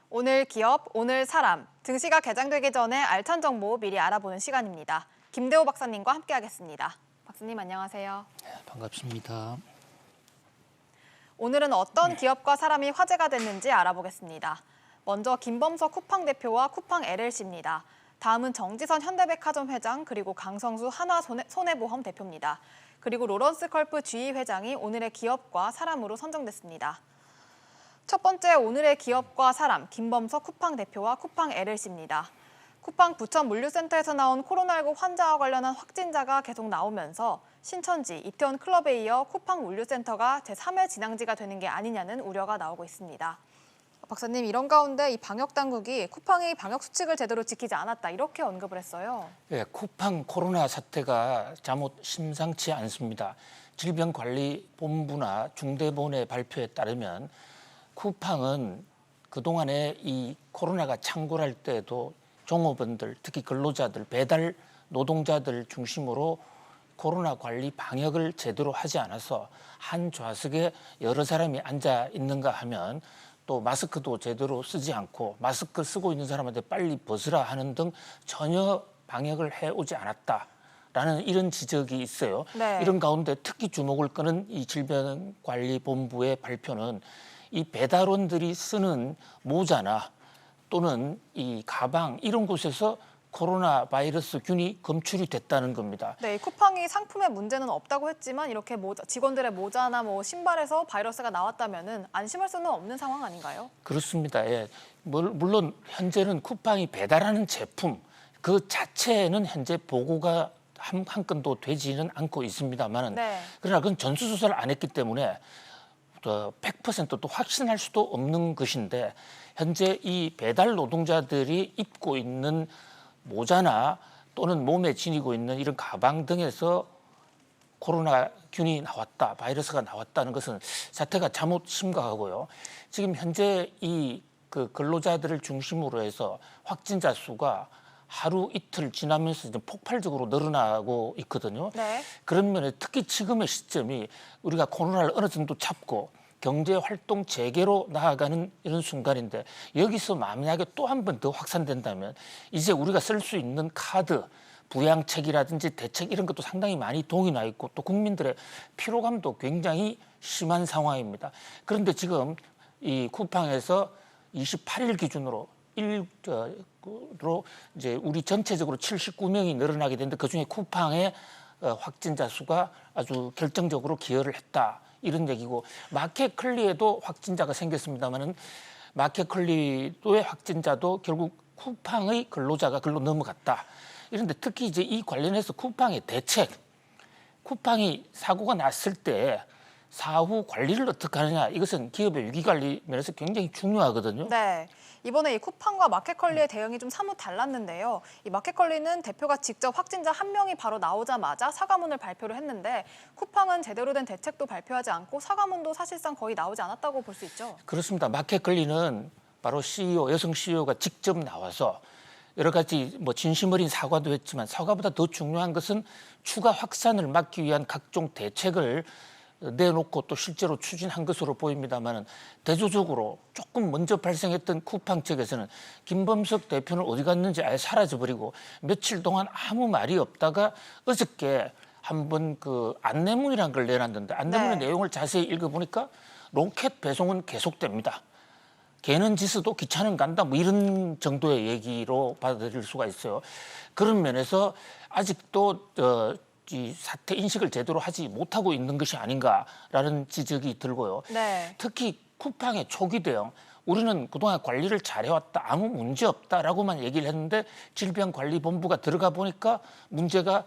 오늘 기업, 오늘 사람, 증시가 개장되기 전에 알찬 정보 미리 알아보는 시간입니다. 김대호 박사님과 함께하겠습니다. 박사님 안녕하세요. 네, 반갑습니다. 오늘은 어떤 기업과 사람이 화제가 됐는지 알아보겠습니다. 먼저 김범석 쿠팡 대표와 쿠팡 LLC입니다. 다음은 정지선 현대백화점 회장 그리고 강성수 한화손해보험 대표입니다. 그리고 로런스 컬프 GE 회장이 오늘의 기업과 사람으로 선정됐습니다. 첫 번째 오늘의 기업과 사람, 김범석 쿠팡 대표와 쿠팡 LLC입니다. 쿠팡 부천 물류센터에서 나온 코로나19 환자와 관련한 확진자가 계속 나오면서 신천지, 이태원 클럽에 이어 쿠팡 물류센터가 제3의 진앙지가 되는 게 아니냐는 우려가 나오고 있습니다. 박사님, 이런 가운데 이 방역당국이 쿠팡이 방역수칙을 제대로 지키지 않았다 이렇게 언급을 했어요. 네, 쿠팡 코로나 사태가 잘못 심상치 않습니다. 질병관리본부나 중대본의 발표에 따르면 쿠팡은 그동안에 이 코로나가 창궐할 때도 종업원들, 특히 근로자들, 배달 노동자들 중심으로 코로나 관리 방역을 제대로 하지 않아서 한 좌석에 여러 사람이 앉아 있는가 하면 또 마스크도 제대로 쓰지 않고 마스크 쓰고 있는 사람한테 빨리 벗으라 하는 등 전혀 방역을 해오지 않았다라는 이런 지적이 있어요. 네. 이런 가운데 특히 주목을 끄는 이 질병관리본부의 발표는 이 배달원들이 쓰는 모자나 또는 이 가방 이런 곳에서 코로나 바이러스 균이 검출이 됐다는 겁니다. 네, 쿠팡이 상품에 문제는 없다고 했지만 이렇게 직원들의 모자나 신발에서 바이러스가 나왔다면은 안심할 수는 없는 상황 아닌가요? 그렇습니다. 예. 물론 현재는 쿠팡이 배달하는 제품 그 자체는 현재 보고가 한 건도 되지는 않고 있습니다만은 네. 그러나 그건 전수조사를 안 했기 때문에 100%또 확신할 수도 없는 것인데 현재 이 배달 노동자들이 입고 있는 모자나 또는 몸에 지니고 있는 이런 가방 등에서 코로나균이 나왔다, 바이러스가 나왔다는 것은 사태가 잘못 심각하고요. 지금 현재 이 근로자들을 중심으로 해서 확진자 수가 하루 이틀 지나면서 이제 폭발적으로 늘어나고 있거든요. 네. 그런 면에 특히 지금의 시점이 우리가 코로나를 어느 정도 잡고 경제 활동 재개로 나아가는 이런 순간인데 여기서 만약에 또 한 번 더 확산된다면 이제 우리가 쓸 수 있는 카드, 부양책이라든지 대책 이런 것도 상당히 많이 동이 나 있고 또 국민들의 피로감도 굉장히 심한 상황입니다. 그런데 지금 이 쿠팡에서 28일 기준으로 이제 우리 전체적으로 79명이 늘어나게 됐는데 그중에 쿠팡의 확진자 수가 아주 결정적으로 기여를 했다. 이런 얘기고 마켓컬리에도 확진자가 생겼습니다만은 마켓컬리도의 확진자도 결국 쿠팡의 근로자가 글로 넘어갔다. 이런데 특히 이제 이 관련해서 쿠팡의 대책, 쿠팡이 사고가 났을 때 사후 관리를 어떻게 하느냐 이것은 기업의 위기 관리 면에서 굉장히 중요하거든요. 네. 이번에 이 쿠팡과 마켓컬리의 대응이 좀 사뭇 달랐는데요. 이 마켓컬리는 대표가 직접 확진자 한 명이 바로 나오자마자 사과문을 발표를 했는데 쿠팡은 제대로 된 대책도 발표하지 않고 사과문도 사실상 거의 나오지 않았다고 볼 수 있죠. 그렇습니다. 마켓컬리는 바로 CEO, 여성 CEO가 직접 나와서 여러 가지 진심 어린 사과도 했지만 사과보다 더 중요한 것은 추가 확산을 막기 위한 각종 대책을 내놓고 또 실제로 추진한 것으로 보입니다만은 대조적으로 조금 먼저 발생했던 쿠팡 측에서는 김범석 대표는 어디 갔는지 아예 사라져버리고 며칠 동안 아무 말이 없다가 어저께 한번 안내문이라는 걸 내놨는데 안내문의 네. 내용을 자세히 읽어보니까 로켓 배송은 계속됩니다. 개는 지수도 기차는 간다 이런 정도의 얘기로 받아들일 수가 있어요. 그런 면에서 아직도 이 사태 인식을 제대로 하지 못하고 있는 것이 아닌가라는 지적이 들고요. 네. 특히 쿠팡의 초기 대응, 우리는 그동안 관리를 잘해왔다, 아무 문제 없다라고만 얘기를 했는데 질병관리본부가 들어가 보니까 문제가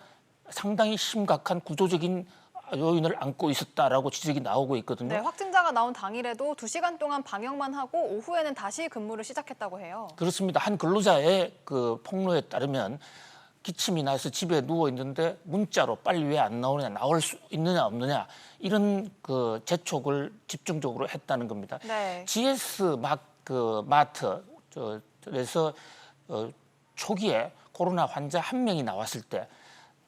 상당히 심각한 구조적인 요인을 안고 있었다라고 지적이 나오고 있거든요. 네, 확진자가 나온 당일에도 2시간 동안 방역만 하고 오후에는 다시 근무를 시작했다고 해요. 그렇습니다. 한 근로자의 폭로에 따르면 기침이 나서 집에 누워 있는데 문자로 빨리 왜 안 나오느냐, 나올 수 있느냐 없느냐 이런 재촉을 집중적으로 했다는 겁니다. 네. GS 마트에서 초기에 코로나 환자 한 명이 나왔을 때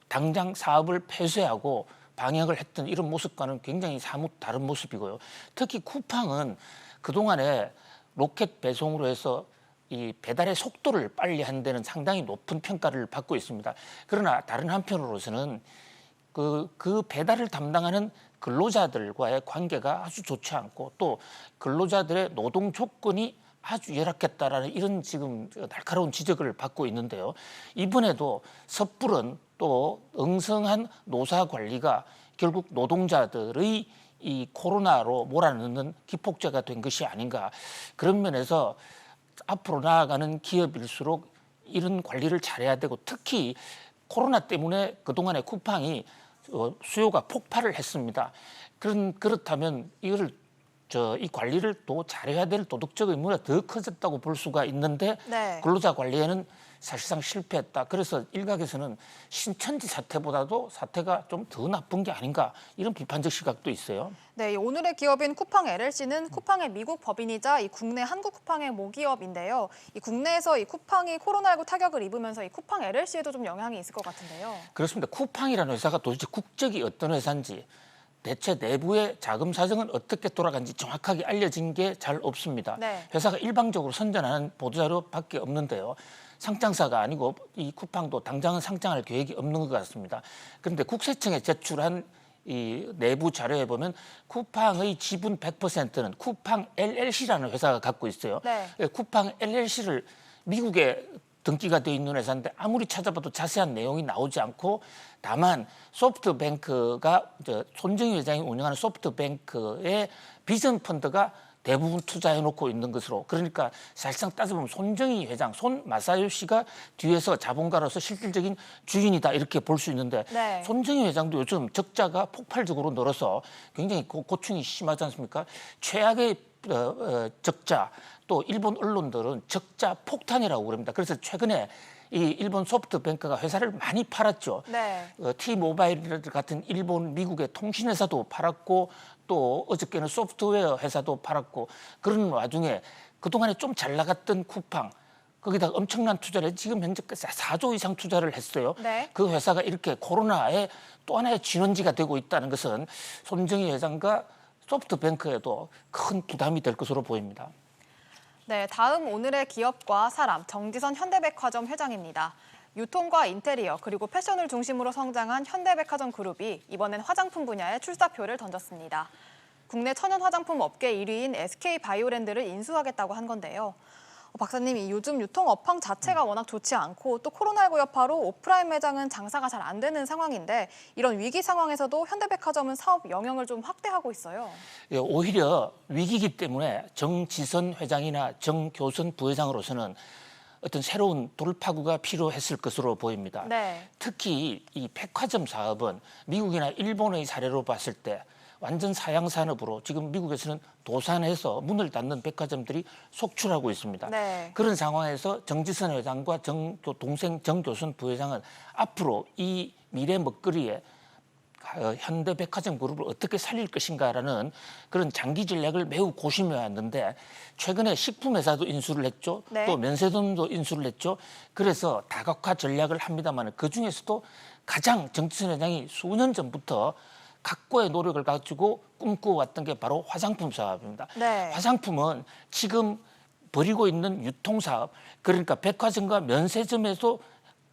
당장 사업을 폐쇄하고 방역을 했던 이런 모습과는 굉장히 사뭇 다른 모습이고요. 특히 쿠팡은 그동안에 로켓 배송으로 해서 이 배달의 속도를 빨리 하는 데는 상당히 높은 평가를 받고 있습니다. 그러나 다른 한편으로서는 그 배달을 담당하는 근로자들과의 관계가 아주 좋지 않고 또 근로자들의 노동 조건이 아주 열악했다라는 이런 지금 날카로운 지적을 받고 있는데요. 이번에도 섣부른 또 엉성한 노사 관리가 결국 노동자들의 이 코로나로 몰아넣는 기폭제가 된 것이 아닌가. 그런 면에서 앞으로 나아가는 기업일수록 이런 관리를 잘해야 되고 특히 코로나 때문에 그동안에 쿠팡이 수요가 폭발을 했습니다. 그렇다면 이 관리를 또 잘해야 될 도덕적 의무가 더 커졌다고 볼 수가 있는데 네. 근로자 관리에는 사실상 실패했다. 그래서 일각에서는 신천지 사태보다도 사태가 좀 더 나쁜 게 아닌가 이런 비판적 시각도 있어요. 네, 오늘의 기업인 쿠팡 LLC는 쿠팡의 미국 법인이자 이 국내 한국 쿠팡의 모기업인데요. 이 국내에서 이 쿠팡이 코로나19 타격을 입으면서 이 쿠팡 LLC에도 좀 영향이 있을 것 같은데요. 그렇습니다. 쿠팡이라는 회사가 도대체 국적이 어떤 회사인지 대체 내부의 자금 사정은 어떻게 돌아간지 정확하게 알려진 게 잘 없습니다. 네. 회사가 일방적으로 선전하는 보도자료밖에 없는데요. 상장사가 아니고 이 쿠팡도 당장은 상장할 계획이 없는 것 같습니다. 그런데 국세청에 제출한 이 내부 자료에 보면 쿠팡의 지분 100%는 쿠팡 LLC라는 회사가 갖고 있어요. 네. 쿠팡 LLC를 미국에 등기가 되어 있는 회사인데 아무리 찾아봐도 자세한 내용이 나오지 않고 다만 소프트뱅크가 손정희 회장이 운영하는 소프트뱅크의 비전 펀드가 대부분 투자해놓고 있는 것으로 그러니까 사실상 따져보면 손정희 회장, 손마사요 씨가 뒤에서 자본가로서 실질적인 주인이다 이렇게 볼 수 있는데 네. 손정희 회장도 요즘 적자가 폭발적으로 늘어서 굉장히 고충이 심하지 않습니까? 최악의 적자 또 일본 언론들은 적자 폭탄이라고 그럽니다. 그래서 최근에 이 일본 소프트뱅크가 회사를 많이 팔았죠. 네. T모바일 같은 일본, 미국의 통신회사도 팔았고 또 어저께는 소프트웨어 회사도 팔았고 그런 와중에 그동안에 좀 잘 나갔던 쿠팡 거기다 엄청난 투자를 해서 지금 현재 4조 이상 투자를 했어요. 네. 그 회사가 이렇게 코로나의 또 하나의 진원지가 되고 있다는 것은 손정희 회장과 소프트뱅크에도 큰 부담이 될 것으로 보입니다. 네, 다음 오늘의 기업과 사람, 정지선 현대백화점 회장입니다. 유통과 인테리어 그리고 패션을 중심으로 성장한 현대백화점 그룹이 이번엔 화장품 분야에 출사표를 던졌습니다. 국내 천연 화장품 업계 1위인 SK바이오랜드를 인수하겠다고 한 건데요. 박사님, 이 요즘 유통 업황 자체가 워낙 좋지 않고 또 코로나19 여파로 오프라인 매장은 장사가 잘 안 되는 상황인데 이런 위기 상황에서도 현대백화점은 사업 영역을 좀 확대하고 있어요. 예, 오히려 위기이기 때문에 정지선 회장이나 정교선 부회장으로서는 어떤 새로운 돌파구가 필요했을 것으로 보입니다. 네. 특히 이 백화점 사업은 미국이나 일본의 사례로 봤을 때 완전 사양 산업으로 지금 미국에서는 도산해서 문을 닫는 백화점들이 속출하고 있습니다. 네. 그런 상황에서 정지선 회장과 동생 정교선 부회장은 앞으로 이 미래 먹거리에 현대백화점 그룹을 어떻게 살릴 것인가라는 그런 장기 전략을 매우 고심해 왔는데 최근에 식품회사도 인수를 했죠. 네. 또 면세점도 인수를 했죠. 그래서 다각화 전략을 합니다만 그중에서도 가장 정지선 회장이 수년 전부터 각고의 노력을 가지고 꿈꾸어왔던 게 바로 화장품 사업입니다. 네. 화장품은 지금 벌이고 있는 유통사업, 그러니까 백화점과 면세점에서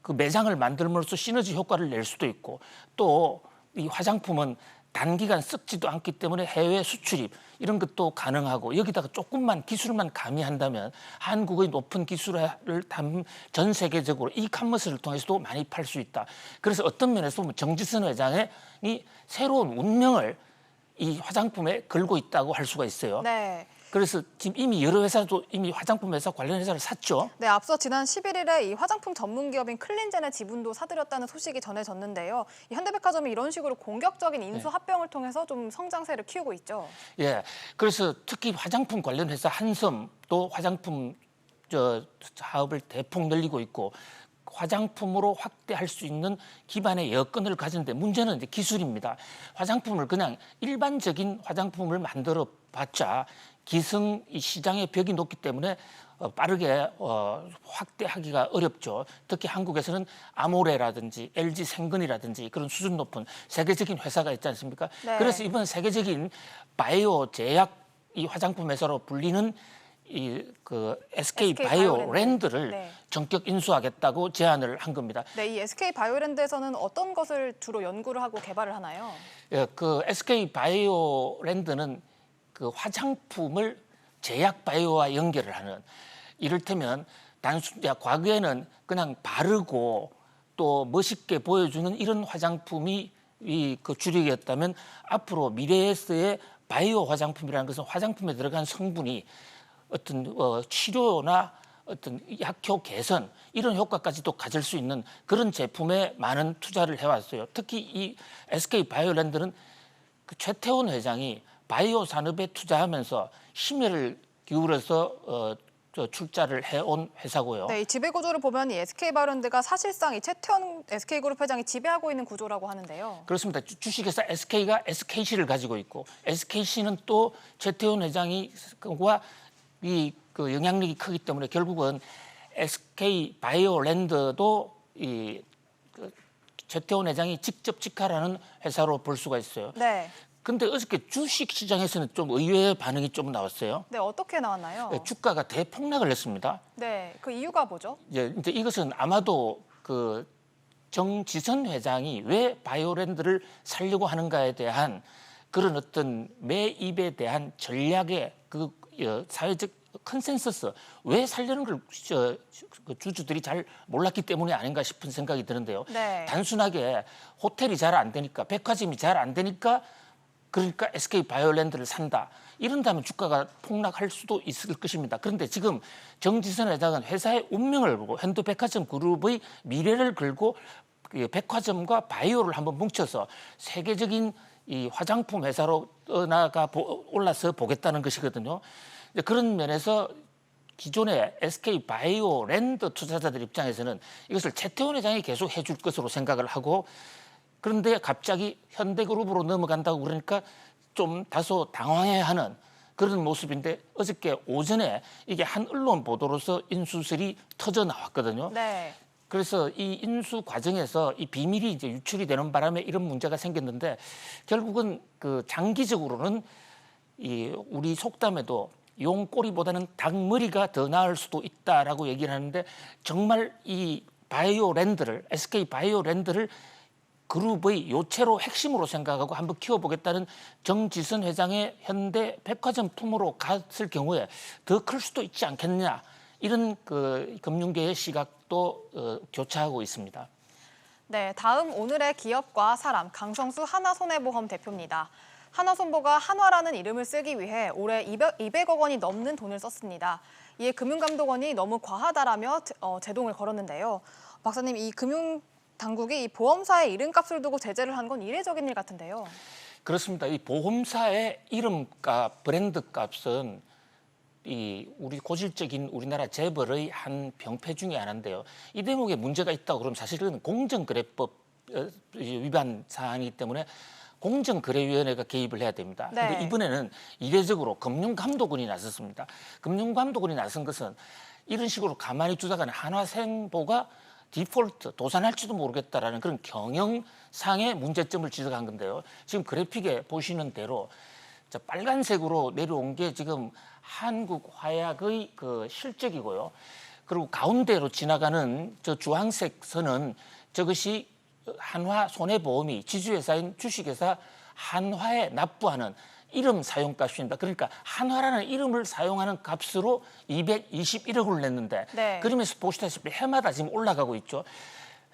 그 매장을 만들므로써 시너지 효과를 낼 수도 있고 또 이 화장품은 단기간 썩지도 않기 때문에 해외 수출입 이런 것도 가능하고 여기다가 조금만 기술만 가미한다면 한국의 높은 기술을 전 세계적으로 이커머스를 통해서도 많이 팔 수 있다. 그래서 어떤 면에서 보면 정지선 회장이 새로운 운명을 이 화장품에 걸고 있다고 할 수가 있어요. 네. 그래서 지금 이미 여러 회사도 이미 화장품 회사 관련 회사를 샀죠. 네, 앞서 지난 11일에 이 화장품 전문 기업인 클린젠의 지분도 사들였다는 소식이 전해졌는데요. 이 현대백화점이 이런 식으로 공격적인 인수 합병을 통해서 좀 성장세를 키우고 있죠. 예, 그래서 특히 화장품 관련 회사 한섬도 화장품 사업을 대폭 늘리고 있고 화장품으로 확대할 수 있는 기반의 여건을 가졌는데 문제는 이제 기술입니다. 화장품을 그냥 일반적인 화장품을 만들어 봤자 기성 이 시장의 벽이 높기 때문에 빠르게 확대하기가 어렵죠. 특히 한국에서는 아모레라든지 LG 생건이라든지 그런 수준 높은 세계적인 회사가 있지 않습니까? 네. 그래서 이번 세계적인 바이오 제약 이 화장품 회사로 불리는 그 SK SK 바이오랜드를 네. 전격 인수하겠다고 제안을 한 겁니다. 네, 이 SK 바이오랜드에서는 어떤 것을 주로 연구를 하고 개발을 하나요? 예, 그 SK 바이오랜드는 그 화장품을 제약 바이오와 연결을 하는, 이를테면 과거에는 그냥 바르고 또 멋있게 보여주는 이런 화장품이 그 주력이었다면, 앞으로 미래에서의 바이오 화장품이라는 것은 화장품에 들어간 성분이 어떤 치료나 어떤 약효 개선 이런 효과까지도 가질 수 있는 그런 제품에 많은 투자를 해왔어요. 특히 이 SK 바이오랜드는 그 최태원 회장이 바이오 산업에 투자하면서 심혈을 기울여서 출자를 해온 회사고요. 네, 이 지배 구조를 보면 이 SK 바이오랜드가 사실상 이 최태원 SK그룹 회장이 지배하고 있는 구조라고 하는데요. 그렇습니다. 주식회사 SK가 SKC를 가지고 있고, SKC는 또 최태원 회장과 그 영향력이 크기 때문에 결국은 SK 바이오랜드도 그 최태원 회장이 직접 직할하는 회사로 볼 수가 있어요. 네. 근데 어저께 주식 시장에서는 좀 의외의 반응이 좀 나왔어요. 네, 어떻게 나왔나요? 주가가 대폭락을 했습니다. 네, 그 이유가 뭐죠? 이제 이것은 아마도 그 정지선 회장이 왜 바이오랜드를 살려고 하는가에 대한 그런 어떤 매입에 대한 전략의 그 사회적 컨센서스, 왜 살려는 걸 그 주주들이 잘 몰랐기 때문이 아닌가 싶은 생각이 드는데요. 네. 단순하게 호텔이 잘 안 되니까, 백화점이 잘 안 되니까, 그러니까 SK 바이오랜드를 산다, 이런다면 주가가 폭락할 수도 있을 것입니다. 그런데 지금 정지선 회장은 회사의 운명을 보고 현대백화점 그룹의 미래를 걸고 백화점과 바이오를 한번 뭉쳐서 세계적인 이 화장품 회사로 올라서 보겠다는 것이거든요. 그런 면에서 기존의 SK 바이오랜드 투자자들 입장에서는 이것을 최태원 회장이 계속 해줄 것으로 생각을 하고, 그런데 갑자기 현대그룹으로 넘어간다고 그러니까 좀 다소 당황해하는 그런 모습인데, 어저께 오전에 이게 한 언론 보도로서 인수설이 터져 나왔거든요. 네. 그래서 이 인수 과정에서 이 비밀이 이제 유출이 되는 바람에 이런 문제가 생겼는데, 결국은 그 장기적으로는 우리 속담에도 용꼬리보다는 닭머리가 더 나을 수도 있다라고 얘기를 하는데, 정말 이 바이오랜드를, SK 바이오랜드를 그룹의 요체로 핵심으로 생각하고 한번 키워보겠다는 정지선 회장의 현대 백화점 품으로 갔을 경우에 더 클 수도 있지 않겠냐, 이런 그 금융계의 시각도 교차하고 있습니다. 네, 다음 오늘의 기업과 사람, 강성수 하나손해보험 대표입니다. 하나손보가 한화라는 이름을 쓰기 위해 올해 200억 원이 넘는 돈을 썼습니다. 이에 금융감독원이 너무 과하다라며 제동을 걸었는데요. 박사님, 이 금융당국이 이 보험사의 이름값을 두고 제재를 한 건 이례적인 일 같은데요. 그렇습니다. 이 보험사의 이름값, 브랜드값은 우리 고질적인 우리나라 재벌의 한 병폐 중에 하나인데요. 이 대목에 문제가 있다고 그러면 사실은 공정거래법 위반 사안이기 때문에 공정거래위원회가 개입을 해야 됩니다. 그런데 네. 이번에는 이례적으로 금융감독원이 나섰습니다. 금융감독원이 나선 것은 이런 식으로 가만히 두다가는 한화생보가 디폴트, 도산할지도 모르겠다라는 그런 경영상의 문제점을 지적한 건데요. 지금 그래픽에 보시는 대로 빨간색으로 내려온 게 지금 한국화약의 그 실적이고요. 그리고 가운데로 지나가는 저 주황색 선은 저것이 한화 손해보험이 지주회사인 주식회사 한화에 납부하는 이름 사용값입니다. 그러니까 한화라는 이름을 사용하는 값으로 221억을 냈는데, 네. 그러면서 보시다시피 해마다 지금 올라가고 있죠.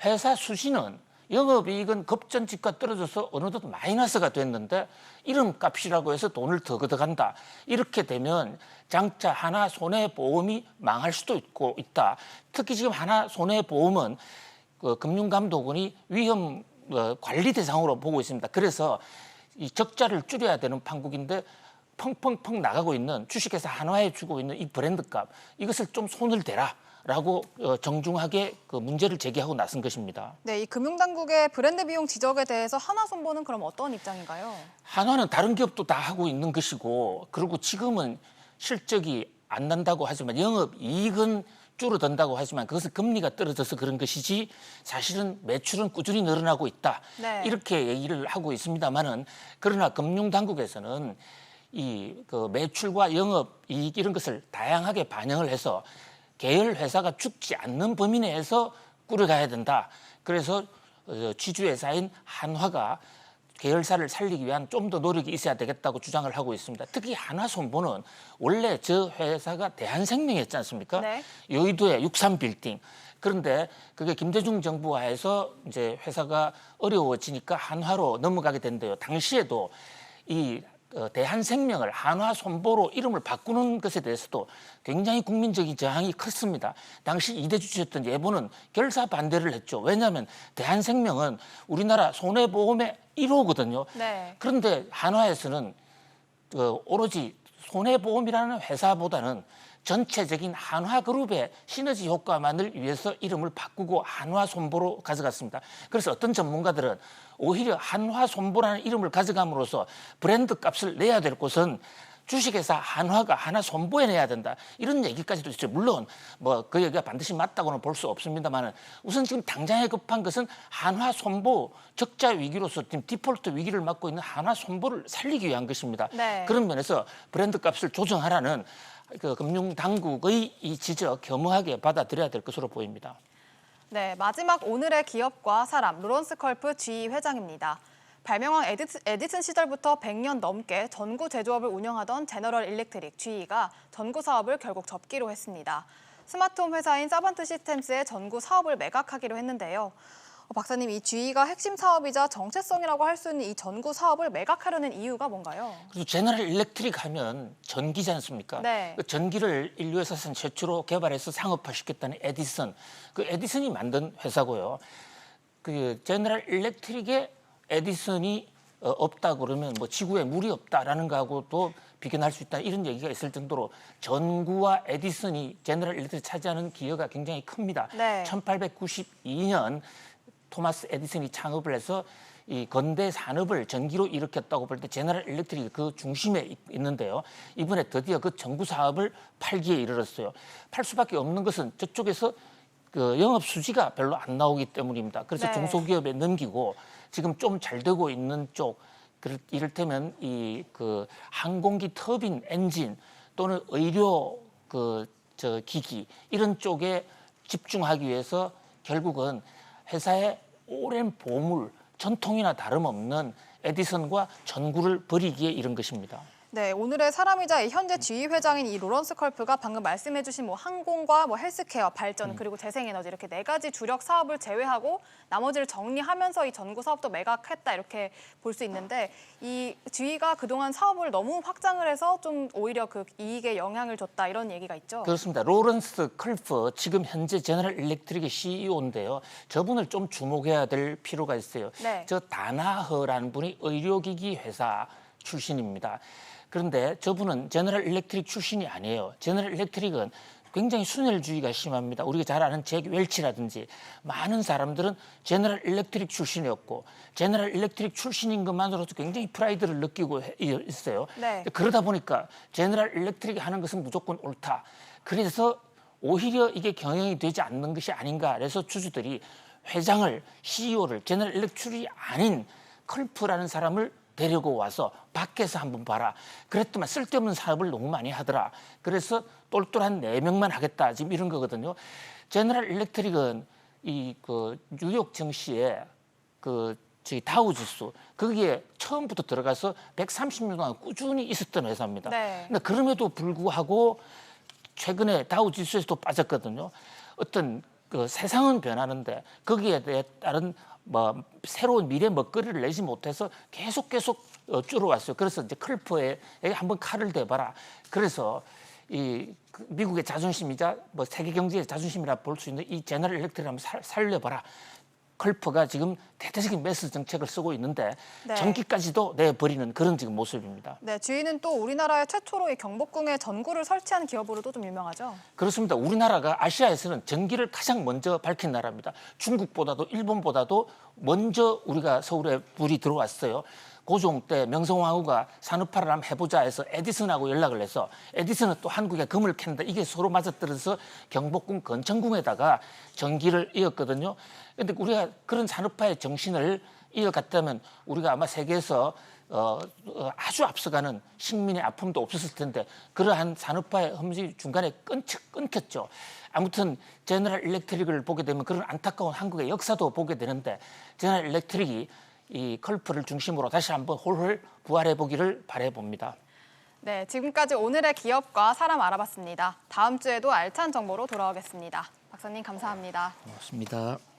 회사 수신은 영업이익은 급전직과 떨어져서 어느덧 마이너스가 됐는데 이름값이라고 해서 돈을 더 걷어간다. 이렇게 되면 장차 하나 손해보험이 망할 수도 있다. 특히 지금 하나 손해보험은 그 금융감독원이 위험 관리 대상으로 보고 있습니다. 그래서 이 적자를 줄여야 되는 판국인데 펑펑펑 나가고 있는 주식회사 한화에 주고 있는 이 브랜드값, 이것을 좀 손을 대라라고 정중하게 그 문제를 제기하고 나선 것입니다. 네, 이 금융당국의 브랜드 비용 지적에 대해서 하나손보는 그럼 어떤 입장인가요? 한화는 다른 기업도 다 하고 있는 것이고, 그리고 지금은 실적이 안 난다고 하지만 영업이익은 줄어든다고 하지만 그것은 금리가 떨어져서 그런 것이지 사실은 매출은 꾸준히 늘어나고 있다. 네. 이렇게 얘기를 하고 있습니다만은, 그러나 금융당국에서는 이 그 매출과 영업 이익 이런 것을 다양하게 반영을 해서 계열 회사가 죽지 않는 범위 내에서 꾸려가야 된다. 그래서 지주회사인 한화가 계열사를 살리기 위한 좀 더 노력이 있어야 되겠다고 주장을 하고 있습니다. 특히 한화손보는 원래 저 회사가 대한생명이었지 않습니까? 네. 여의도의 63빌딩. 그런데 그게 김대중 정부 하에서 이제 회사가 어려워지니까 한화로 넘어가게 된대요. 당시에도 이 대한생명을 한화손보로 이름을 바꾸는 것에 대해서도 굉장히 국민적인 저항이 컸습니다. 당시 이대 주주였던 예보는 결사 반대를 했죠. 왜냐하면 대한생명은 우리나라 손해보험의 1호거든요. 네. 그런데 한화에서는 오로지 손해보험이라는 회사보다는 전체적인 한화그룹의 시너지 효과만을 위해서 이름을 바꾸고 한화손보로 가져갔습니다. 그래서 어떤 전문가들은 오히려 한화손보라는 이름을 가져감으로써 브랜드 값을 내야 될 곳은 주식회사 한화가 한화손보에 내야 된다. 이런 얘기까지도 있죠. 물론 뭐 그 얘기가 반드시 맞다고는 볼 수 없습니다만 우선 지금 당장에 급한 것은 한화손보 적자 위기로서 지금 디폴트 위기를 맞고 있는 한화손보를 살리기 위한 것입니다. 네. 그런 면에서 브랜드 값을 조정하라는 그 금융당국의 이 지적 겸허하게 받아들여야 될 것으로 보입니다. 네, 마지막 오늘의 기업과 사람, 로런스컬프 GE 회장입니다. 발명왕 에디슨 시절부터 100년 넘게 전구 제조업을 운영하던 제너럴 일렉트릭 GE가 전구 사업을 결국 접기로 했습니다. 스마트홈 회사인 사번트 시스템스의 전구 사업을 매각하기로 했는데요. 박사님, 이 GE가 핵심 사업이자 정체성이라고 할 수 있는 이 전구 사업을 매각하려는 이유가 뭔가요? 그리고 제너럴 일렉트릭 하면 전기지 않습니까? 네. 그 전기를 인류에서 최초로 개발해서 상업화시켰다는 에디슨. 그 에디슨이 만든 회사고요. 그 제너럴 일렉트릭의 에디슨이 없다 그러면 뭐 지구에 물이 없다라는 거하고도 비견할 수 있다 이런 얘기가 있을 정도로 전구와 에디슨이 제너럴 일렉트릭 차지하는 기여가 굉장히 큽니다. 네. 1892년 토마스 에디슨이 창업을 해서 이 건대 산업을 전기로 일으켰다고 볼 때 제너럴 일렉트릭이 그 중심에 있는데요. 이번에 드디어 그 전구 사업을 팔기에 이르렀어요. 팔 수밖에 없는 것은 저쪽에서 그 영업 수지가 별로 안 나오기 때문입니다. 그래서 네. 중소기업에 넘기고 지금 좀 잘 되고 있는 쪽, 이를테면 이 그 항공기 터빈 엔진 또는 의료 기기 이런 쪽에 집중하기 위해서 결국은 회사의 오랜 보물, 전통이나 다름없는 에디슨과 전구를 버리기에 이른 것입니다. 네, 오늘의 사람이자 이 현재 GE 회장인 이 로런스 컬프가 방금 말씀해주신 뭐 항공과 뭐 헬스케어, 발전 그리고 재생에너지 이렇게 4가지 주력 사업을 제외하고 나머지를 정리하면서 이 전구 사업도 매각했다 이렇게 볼 수 있는데 이 GE가 그동안 사업을 너무 확장을 해서 좀 오히려 그 이익에 영향을 줬다 이런 얘기가 있죠. 그렇습니다. 로런스 컬프 지금 현재 제너럴 일렉트릭의 CEO인데요. 저분을 좀 주목해야 될 필요가 있어요. 네. 저 다나허라는 분이 의료기기 회사 출신입니다. 그런데 저분은 제너럴 일렉트릭 출신이 아니에요. 제너럴 일렉트릭은 굉장히 순혈주의가 심합니다. 우리가 잘 아는 잭 웰치라든지 많은 사람들은 제너럴 일렉트릭 출신이었고 제너럴 일렉트릭 출신인 것만으로도 굉장히 프라이드를 느끼고 있어요. 네. 그러다 보니까 제너럴 일렉트릭이 하는 것은 무조건 옳다. 그래서 오히려 이게 경영이 되지 않는 것이 아닌가. 그래서 주주들이 회장을 CEO를 제너럴 일렉트릭이 아닌 컬프라는 사람을 데리고 와서 밖에서 한번 봐라. 그랬더만 쓸데없는 사업을 너무 많이 하더라. 그래서 똘똘한 4명만 하겠다. 지금 이런 거거든요. 제너럴 일렉트릭은 이 그 뉴욕 증시에 다우 지수 거기에 처음부터 들어가서 130년 동안 꾸준히 있었던 회사입니다. 네. 근데 그럼에도 불구하고 최근에 다우 지수에서도 빠졌거든요. 어떤 그 세상은 변하는데 거기에 따른 뭐 새로운 미래 먹거리를 내지 못해서 계속 줄어왔어요. 그래서 이제 컬프에 한번 칼을 대봐라. 그래서 이 미국의 자존심이자 뭐 세계 경제의 자존심이라 볼 수 있는 이 제너럴 일렉트릭을 한번 살려봐라. 컬프가 지금 대대적인 매스 정책을 쓰고 있는데 네. 전기까지도 내버리는 그런 지금 모습입니다. 네, GE는 또 우리나라의 최초로 이 경복궁에 전구를 설치한 기업으로도 좀 유명하죠. 그렇습니다. 우리나라가 아시아에서는 전기를 가장 먼저 밝힌 나라입니다. 중국보다도 일본보다도 먼저 우리가 서울에 불이 들어왔어요. 고종 때 명성황후가 산업화를 한번 해보자 해서 에디슨하고 연락을 해서 에디슨은 또 한국에 금을 캔다. 이게 서로 맞아떨어서 경복궁 건천궁에다가 전기를 이었거든요. 그런데 우리가 그런 산업화의 정신을 이어갔다면 우리가 아마 세계에서 아주 앞서가는 식민의 아픔도 없었을 텐데 그러한 산업화의 흠집이 중간에 끊겼죠. 아무튼 제너럴 일렉트릭을 보게 되면 그런 안타까운 한국의 역사도 보게 되는데 제너럴 일렉트릭이 이 컬프를 중심으로 다시 한번 홀홀 부활해 보기를 바래 봅니다. 네, 지금까지 오늘의 기업과 사람 알아봤습니다. 다음 주에도 알찬 정보로 돌아오겠습니다. 박사님 감사합니다. 고맙습니다.